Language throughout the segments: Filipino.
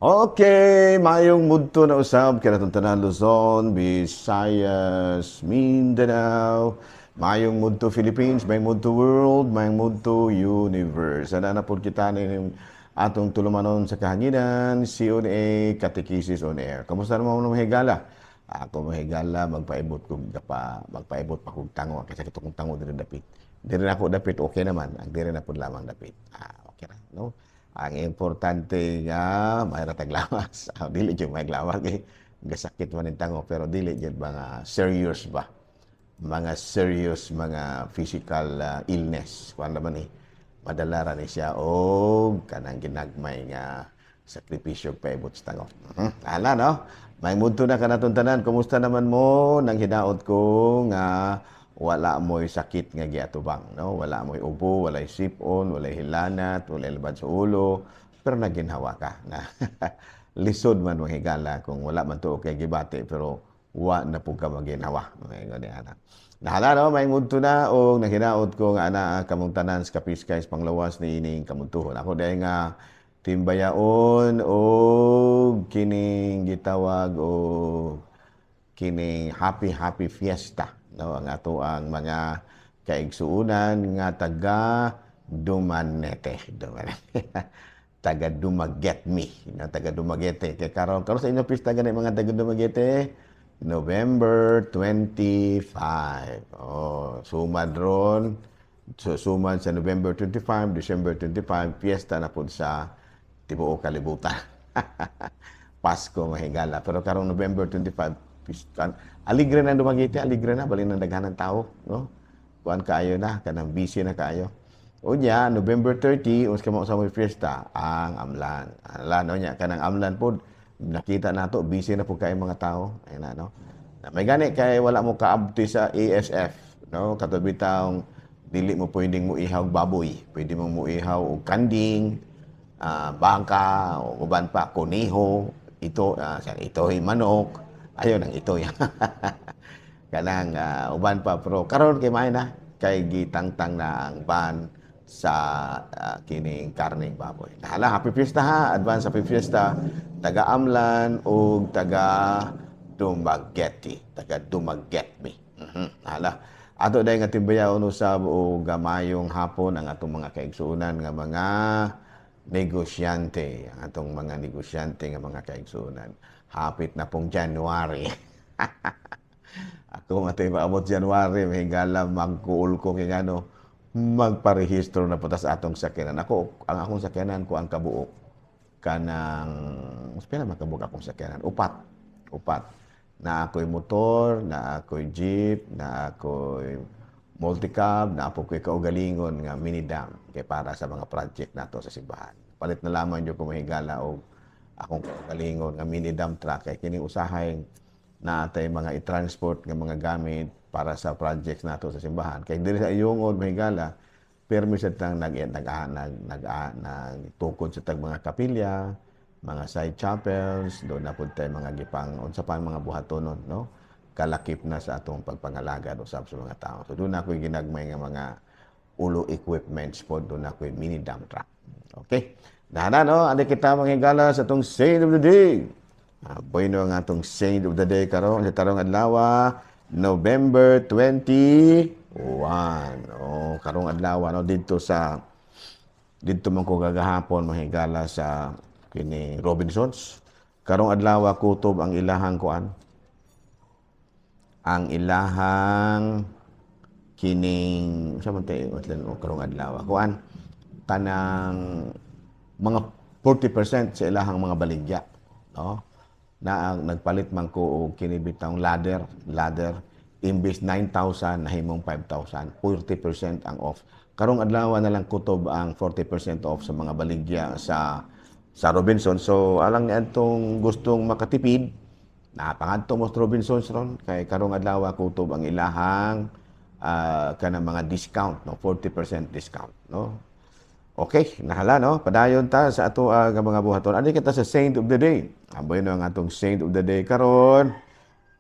Okay, mayong mudto na usab kaya natong tanan Luzon, Visayas, Mindanao, mayong mudto Philippines, mayong mudto world, mayong mudto universe. Ana na pud kita ning atong tulumanon sa kahanginan, CONA Catechesis on Air. Kamusta naman mo mahigala? Ako mahigala magpaibot kog magpaibot pa kog tango kasi kito kong tango diri dapit. Diri na ako dapit okay naman, ang diri na pud lamang dapit. Okay ra, no? Ang importante nga may taglawas. Dili jud may glawag gasakit man ang tango pero dili jud mga serious ba. Mga serious mga physical illness. Kuan naman madala ra ni siya og kanang ginagmay nga sakripisyo paibot sa tango. Ala no. May mudto na kanaton tanan. Kumusta naman mo nang hinaot ko nga wala mo'y sakit nga giatubang, no? Wala mo'y ubo, walay sipon, walay hilanat, walay labad sa ulo, pero naginhawa ka na lisod man mo higala kung wala man to kay gibati pero wa na pug ka maginhawa. Ngani ana. Nahala no may mudto na og nahinaot ko nga ana kamong tanan sa Kapiskay panglawas ni ining kamuntuhon. Ako dahil nga timbayaon og kining gitawag og kining happy fiesta, no, ang ato ang mga kaigsuunan nga taga Dumanete. Taga Dumaget me, no, taga Dumaguete. Kay karon sa inyo pista gani mga taga Dumaguete, November 25. Sumad ron. So, sumad sa November 25, December 25, fiesta na pud sa tibuok kalibutan. Pasko mahigala. Pero karong November 25, aligre na Dumaguete, aligre na, bali na daghanan tao, no? Kuan kaayo na, kanang busy na kaayo. Unya, November 30, uns kamo sa may fiesta, ang Amlan. Ala, no, nya, kanang Amlan po, nakita nato busy na po kayo mga tao. Ayun na, no? May gani, kay wala mo kaabti sa ASF, no? Katabi taong, dili mo pwedeng mo ihaw baboy. Pwede mo ihaw o kanding, bangka, o uban pa, kuniho, ito'y manok, ayaw nang ito yan. Kanang uban pa pero karon kay may na kay gitangtang na ang ban sa kining karning baboy. Hala, happy fiesta ha, advance happy fiesta taga Amlan o taga Dumaguete, taga Dumaget me. Hala, ato dahil nga timbayaon usab o gamayong hapon ang atong mga kaigsuunan nga mga negosyante, ang atong mga negosyante nga mga kaigsuunan. Hapit na pong January. Ako matay maabot January, may hingala magkuul ko kay ano, magparehistro na po sa atong sakyanan. Ang akong sakyanan ko ang kabuok kanang, mas pila makabuok akong sakyanan? Upat. Na ako'y motor, na ako'y jeep, na ako'y multicab, na ako'y kaugalingon nga minidam kay para sa mga project nato sa simbahan. Palit na lamang yung kumahigala o akong kaugalingon nga minidam truck kay kini usahay na atay mga i-transport nga mga gamit para sa projects nato sa simbahan. Kay diri sa Iyongod mahigala permi sa tang nagtukod sa tag mga kapilya, mga side chapels, doon na pud tay mga gipang unsa pa mga buhatonon, no? Kalakip na sa atong pagpangalaga usab sa mga tao. So doon na ako'y ginagmay nga mga ulo equipments po, doon na ako'y mini dump truck. Okay? Nana, no? Andi kita manghigala sa atong Saint of the Day. Bueno ang atong Saint of the Day karon sa tarong adlaw, November 21. Karong adlaw no dito man ko gagahapon mahigala sa kini Robinsons. Karong adlaw kutob ang ilahang kuan. Ang ilahang kining sa man tayo karong adlaw kuan tanang mga 40% sa ilahang mga baligya, no? Na ang nagpalit man ko og kini bitang ladder imbes 9,000 nahimong 5,000, 40% ang off. Karong adlaw na lang kutob ang 40% off sa mga baligya sa Robinson. So alang niadtong gustong makatipid, napangadto mo sa Robinsons ron kay karong adlaw kutob ang ilahang kanang mga discount, no, 40% discount, no. Okay, nahala no, padayon ta sa ato nga mga buhaton. Ani kita sa Saint of the Day. Amboy no ang atong Saint of the Day karon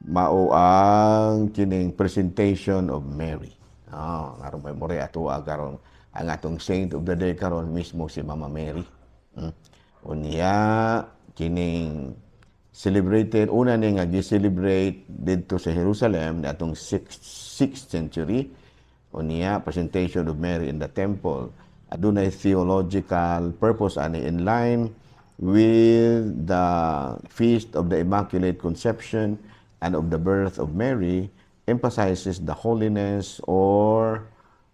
mao ang kining presentation of Mary. Karon may more ato karon ang atong Saint of the Day karon mismo si Mama Mary. Unya kining celebrated, una ni nga gi-celebrate dito sa Jerusalem atong 6th century, o niya presentation of Mary in the temple. Adunay theological purpose ani in line with the feast of the Immaculate Conception and of the birth of Mary, emphasizes the holiness or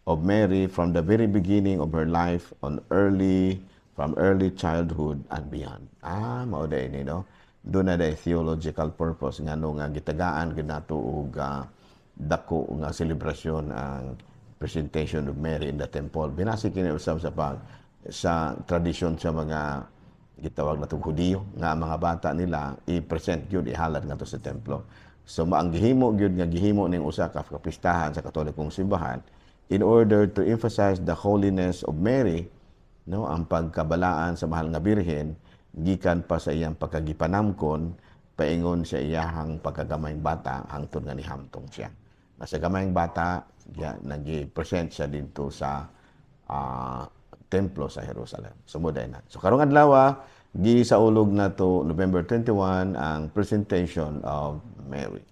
of Mary from the very beginning of her life from early childhood and beyond. Mao day ni no. Doon na day theological purpose nga no nga gitagaan gid nato og dako nga selebrasyon ang presentation of Mary in the temple. Binasi kini usab sa tradisyon sa mga gitawag natong Hudiyo nga mga bata nila i-present gyud ihalad ngadto sa templo. So ang gihimo gyud nga gihimo ning usa ka kapistahan sa Katolikong simbahan in order to emphasize the holiness of Mary, no, ang pagkabalaan sa mahal nga birhen gikan pa sa iyang pagkagipanamkon paingon sa iyahang pagkagamayng bata hangtod nga nihamtong siya. Nasa gamayng bata nagi-present siya dito sa templo sa Jerusalem. Sumuday na. So karong adlaw gisaulog na to November 21 ang presentation of Mary.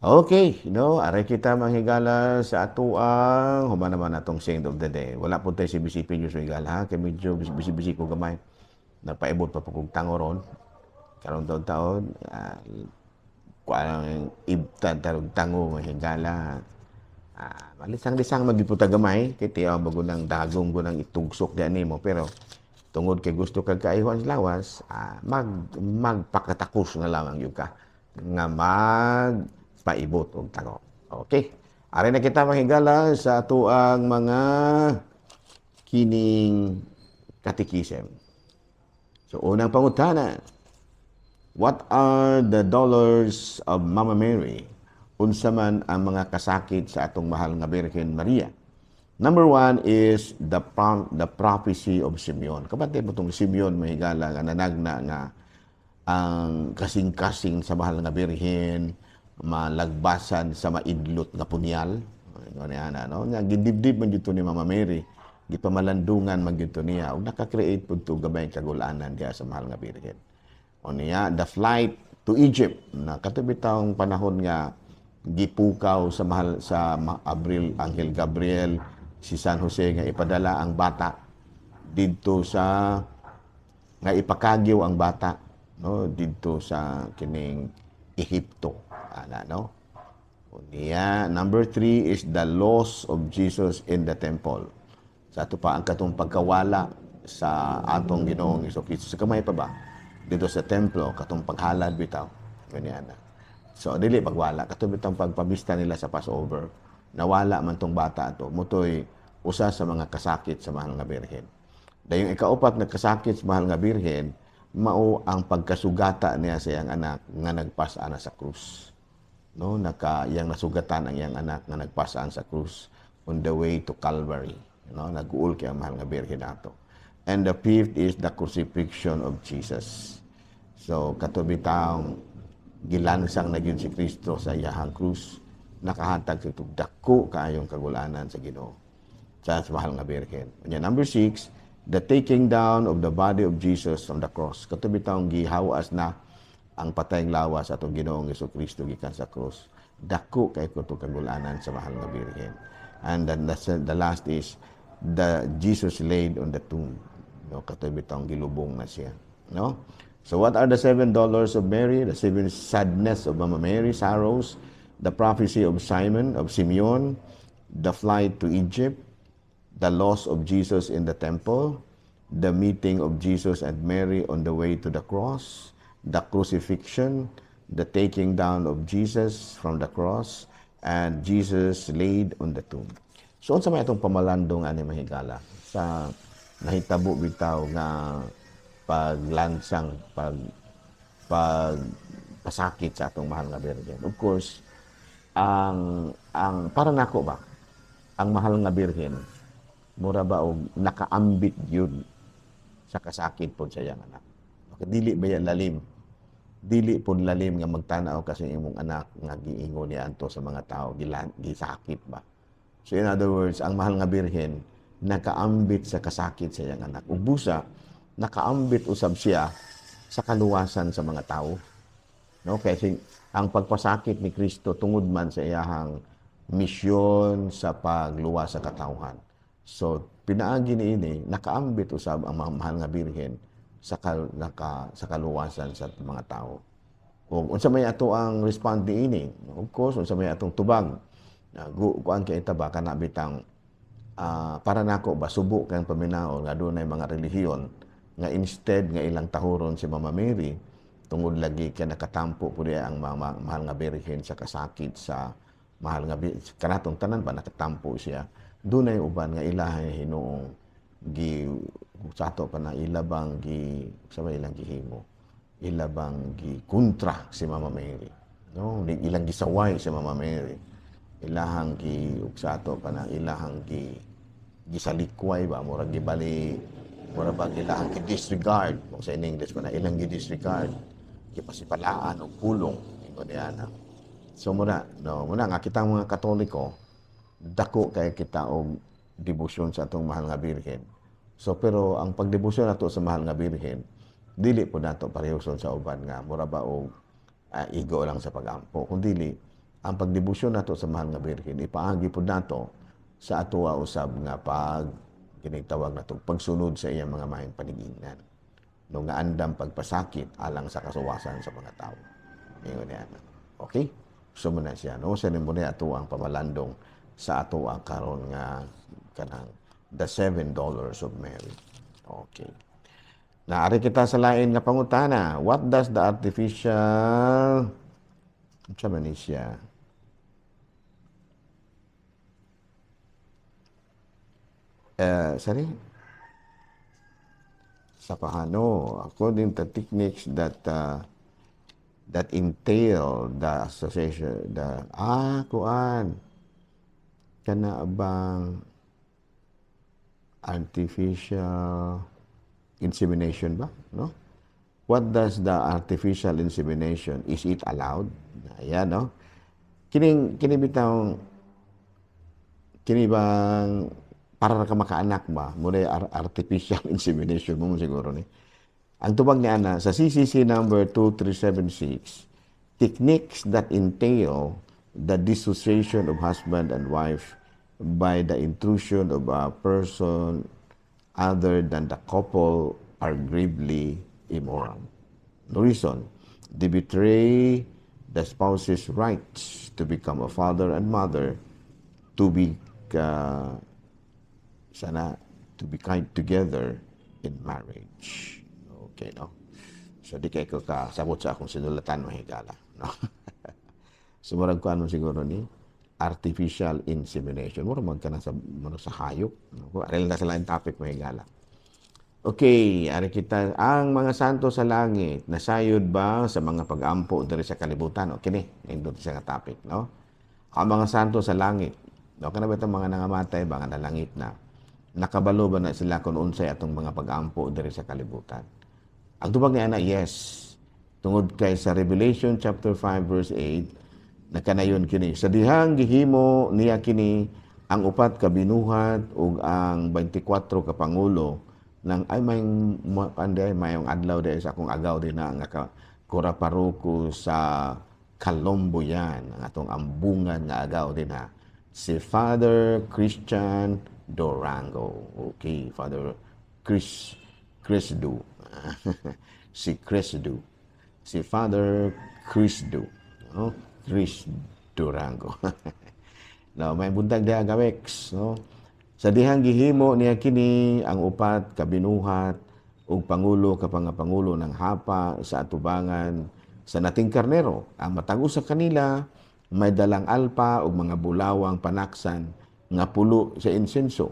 Okay, no, aray kita manghigala sa atuang human naman atong saint of the day. Wala po tayo si BCP nyo sa higala, ha? Kaya medyo bisi-bisi ko gamay. Napaibot pa po kong tangoron. Karong taon-taon, kuang ibtan tarong tango manghigala. Malisang-lisang magiputa gamay, kaya tiyaw bago ng dagong ko ng itugsok diyan mo. Pero tungod kay gusto kag kaayuhan sa lawas, magpakatakos na lamang yung ka. Nga paibot og tango. Okay. Ari na kita mahigala sa atuang mga kining katikisem. So unang pangutana, what are the dollars of Mama Mary? Unsa man ang mga kasakit sa atong mahal nga Birhen Maria? Number 1 is the prophecy of Simeon. Kabantay mo itong Simeon mahigala nga nanagna nga ang kasing-kasing sa mahal nga Birhen, malagbasan sa maidlot nga punyal. No? Nga gidibdib man dito ni Mama Mary, gipamalandungan man dito niya, ug naka-create pud to gabay kagulanan diya sa mahal nga Birhen. O niya, the flight to Egypt, na katubitang panahon nga gipukaw sa mahal sa Anghel Gabriel si San Jose nga ipadala ang bata didto sa nga ipakagyo ang bata, no, didto sa kining Ehipto. No? Niya, number 3 is the loss of Jesus in the temple. Sa ato pa ang katong pagkawala sa atong Ginoong Jesucristo. Sa kamay pa ba? Dito sa templo, katong paghalad bitaw. Ganyan na. So, dili pagwala. Katong bitang pagpabista nila sa Passover. Nawala man tong bata ato. Mutoy usa sa mga kasakit sa mahal nga Birhen. Dayong ikaupat na kasakit sa mahal nga Birhen, mao ang pagkasugata niya sa iyang anak nga nagpasaan sa krus. No, yang nasugatan ang iyang anak nga nagpasaan sa krus on the way to Calvary. No, nag-uul kay ang mahal nga Birhen ato. And the fifth is the crucifixion of Jesus. So katubitang gilansang na gyud si Kristo sa iyahang krus, nakahatag sa dako kaayong kagulanan sa Ginoo sa mahal nga Birhen. Number 6, the taking down of the body of Jesus from the cross. Katubitang gihawas na ang patayng lawas atong Ginoong Jesucristo gikan sa cross. Dako kay ko kagulanan sa mahal nga Birhen. And then the last is the Jesus laid on the tomb. No, katubitang gilubong na siya. No? So what are the $7 of Mary? The 7 sadness of Mama Mary, sorrows, the prophecy of Simeon, the flight to Egypt, the loss of Jesus in the temple, the meeting of Jesus and Mary on the way to the cross, the crucifixion, the taking down of Jesus from the cross, and Jesus laid on the tomb. So, unsa may itong pamalandong ani mahigala sa nahitabo bitaw nga paglansang, pasakit sa atong mahal nga Birhen. Of course, ang para nako ba, ang mahal nga Birhen, mura ba og nakaambit yun sa kasakit po sa iyang anak. Dili ba yan lalim? Dili po lalim nga magtanaw kasi imong anak nga giingon niya anto sa mga tao, gisakit ba? So in other words, ang mahal nga Birhen, nakaambit sa kasakit sa iyang anak. Ug busa, nakaambit usab siya sa kaluwasan sa mga tao. No? Kasi ang pagpasakit ni Kristo tungod man sa iyahang misyon sa pagluwas sa katawhan. So, pinaagi ni ini, nakaambit usab ang mga mahal nga birhen sa kaluwasan sa mga tao. O unsa may ato ang respond ni ini, of course, unsa may atong tubag, kuan kay itaba kana bitang para nako ba subo kang paminaw nga dunay mga relihiyon nga instead nga ilang tahuron si Mama Mary tungod lagi kay nakatampo pud ang mga mahal nga birhen sa kasakit sa mahal nga kanatong tanan ba nakatampo siya dunay uban nga ilahay hinuong gi sa ato pa na ilabang gi sa ilang gihimo ilabang gi kontra si Mama Mary, no, ilang gisaway si Mama Mary, ilahang gi sa ato pa na ilahang gisalikway ba murag gibali mura ba ilahang gi-disregard kung sa in English pa na ilang gi-disregard gipasipalaan og pulong ingon niya. So muna nga kita mga Katoliko dako kay kita og debosyon sa atong mahal nga birhen. So pero ang pagdebosyon nato sa mahal nga birhen dili po nato parehoson sa uban nga mura ba og igo lang sa pagampo. Kung dili ang pagdebosyon nato sa mahal nga birhen ipaagi po nato sa atoa usab nga pag kinitawag nato pagsunod sa iyang mga maayong paningingnan. No nga andam pagpasakit alang sa kasuwasan sa mga tao. Ingon niya. Okay? So muna siya, no? Sa nimo niya ato ang pamalandong sa ato ang karon nga kanang the $7 of Mary. Okay. Naari kita sa lain nga pangutana. What does the artificial unsa man ni siya? Sorry? Sa paano, according to techniques that entail the association, kuan, kana bang artificial insemination ba, no? What does the artificial insemination, is it allowed? Ayan, no? Kini bitaw, kini bang para ka makaanak ba, muna artificial insemination mo siguro ni. Ang tubag ni ana sa CCC number 2376, techniques that entail the dissociation of husband and wife by the intrusion of a person other than the couple are gravely immoral. The reason, they betray the spouse's rights to become a father and mother, to be kind together in marriage. Okay, no? So, di kayo kasabot sa akong sinulatan mahigala, no? Sumurag ko ano siguro ni artificial insemination. Mura magkana sa hayop. No? Aril na sa lain topic mahigala. Okay, ari kita ang mga santo sa langit nasayod ba sa mga pag-ampo diri sa kalibutan? Okay ni, indot sa topic, no? Ang mga santo sa langit, no, kana ba itong mga nangamatay ba nga nalangit na? Nakabalo ba na sila kung unsay atong mga pag-ampo diri sa kalibutan? Ang tubag ni ana, yes. Tungod kay sa Revelation chapter 5 verse 8, nakanayon kini. Sa dihang gihimo niya kini ang upat ka binuhat ug ang 24 ka pangulo nang ay mayong adlaw dahil sa akong agaw din na nga kuraparuko sa Colombo yan, ang atong ambungan nga agaw din na si Father Christian Durango. Okay, Father Crisdu. Si Crisdu. Si Father Crisdu. No? Chris Durango. No, may buntag diha gawex, no? Sa dihang gihimo niya kini ang upat kabinuhat ug pangulo kapangapangulo ng hapa sa atubangan sa nating karnero. Ang matag usa kanila may dalang alpa ug mga bulawang panaksan nga pulo sa insenso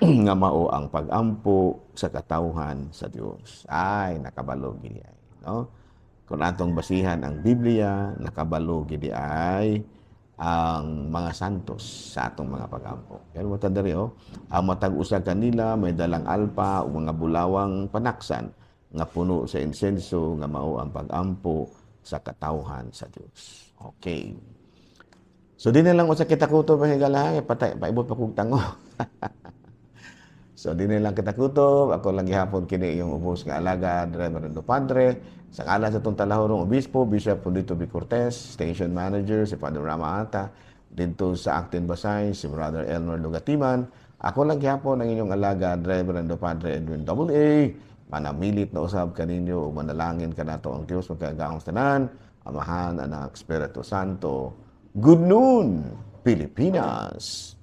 nga mao ang pag-ampo sa katawhan sa Dios. Ay nakabalo gidi ay, no? Kung atong basihan ang Biblia, nakabalo gidi ay ang mga santos sa atong mga pag-ampo. Pero mo tandari, ang matag usa kanila may dalang alpa o mga bulawang panaksan nga puno sa insenso nga mao ang pag-ampo sa katawhan sa Dios. Okay. So di na lang usa kita kuto pa higala patay paibot pa kog tango. So, di lang kita kutob. Ako lang gihapon kini yung ubos nga alaga, Reverendo Padre. Sa ngalan sa itong talahurong obispo, Bishop Polito B. Cortez, Station Manager, si Father Rama Ata, dito sa Actin Basay, si Brother Elmer Lugatiman. Ako lang gihapon ang inyong alaga, Reverendo Padre Edwin A. Manamilit na usab kaninyo o manalangin ka nato ang Diyos magkagaong tanan, Amahan, Anak, Espiritu Santo. Good noon, Pilipinas!